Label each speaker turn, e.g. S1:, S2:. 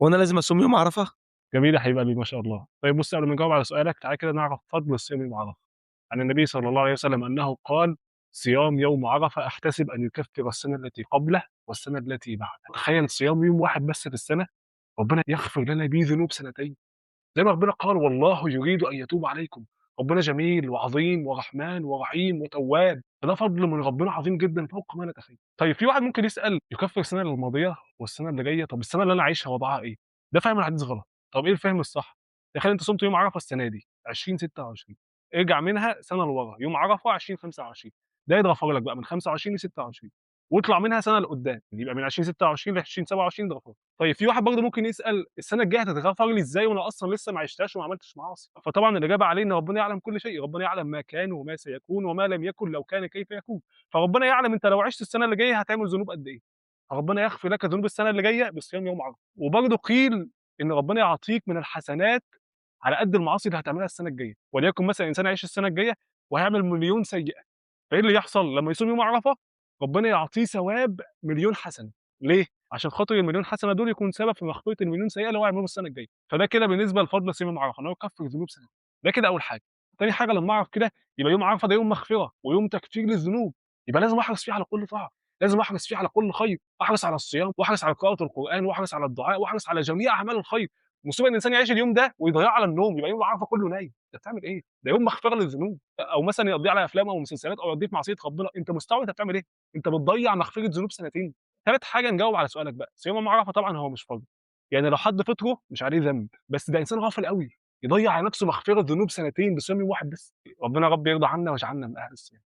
S1: هو أنا لازم أصوم يوم عرفة؟
S2: جميل يا حبيب قلبي ما شاء الله. طيب بُص قبل ما نجاوب على سؤالك تعالَ كده نعرف فضل صيام يوم عرفة. عن النبي صلى الله عليه وسلم أنه قال: "صيام يوم عرفة أحتسب أن يكفر السنة التي قبله والسنة التي بعده." تخيل صيام يوم واحد بس في السنة ربنا يغفر لنا بيه ذنوب سنتين. زي ما ربنا قال: "والله يريد أن يتوب عليكم." ربنا جميل وعظيم ورحمن ورحيم وتواب، فده فضل من ربنا عظيم جدًا فوق ما نتخيل. طيب في واحد ممكن يسأل يكفّر السنة الماضية والسنة اللي جاية، طب السنة اللي أنا عايشها وضعها إيه؟ ده فاهم الحديث غلط. طب إيه الفهم الصح؟ تخيل أنت صُمت يوم عرفة السنة دي 2026 ارجع منها سنة لورا، يوم عرفة 2025 ده يتغفر لك بقى من 25 ل26 واطلع منها سنة لقدّام، يبقى من 2026 ل2027 ده غفران. طيب في واحد برضه ممكن يسأل السنة الجاية هتتغفر لي إزاي وأنا أصلًا لسه ما عشتهاش وما عملتش معاصي؟ فطبعًا الإجابة عليه إن ربنا يعلم كل شيء، ربنا يعلم ما كان وما سيكون وما لم يكن لو كان كيف يكون، فربنا يعلم أنت لو عِشت السنة اللي جاية هتعمل ذنوب قد إيه، فربنا يغفر لك ذنوب السنة اللي جاية بصيام يوم عرفة، وبرضه قيل إن ربنا يعطيك من الحسنات على قد المعاصي اللي هتعملها السنة الجاية، وليكن مثلًا إنسان هيعيش السنة الجاية وهيعمل مليون سيئة، فإيه اللي يحصل لمّا يصوم يوم عرفة؟ ربنا يعطيه ثواب مليون حسنة، ليه؟ عشان خاطر المليون حسنة دول يكون سبب في مغفرة المليون سيئة اللي هو هيعملهم السنة الجاية، فده كده بالنسبة لفضل صيام يوم عرفة، إن هو يكفّر ذنوب سنة، ده كده أول حاجة. تاني حاجة لمّا أعرف كده يبقى يوم عرفة ده يوم مغفرة ويوم تكفير للذنوب، يبقى لازم أحرص فيه على كل طاعة، لازم أحرص فيه على كل خير، أحرص على الصيام وأحرص على قراءة القرآن وأحرص على الدعاء وأحرص على جميع أعمال الخير. المصيبة إن الإنسان يعيش اليوم ده ويضيّعه على النوم، يبقى يوم عرفة كله نايم، أنت بتعمل إيه؟ ده يوم مغفرة للذنوب، أو مثلًا يقضيه على أفلام أو مسلسلات أو يقضيه في معصية ربنا، أنت مستوعب أنت بتعمل إيه؟ أنت بتضيّع مغفرة ذنوب سنتين. تالت حاجة نجاوب على سؤالك بقى، صيام يوم عرفة طبعًا هو مش فرض، يعني لو حد فطره مش عليه ذنب، بس ده إنسان غافل أوي، يضيّع على نفسه مغفرة ذنوب سنتين بصيام يوم واحد بس. ربنا يا رب يرضى عنا ويجعلنا من أهل الصيام.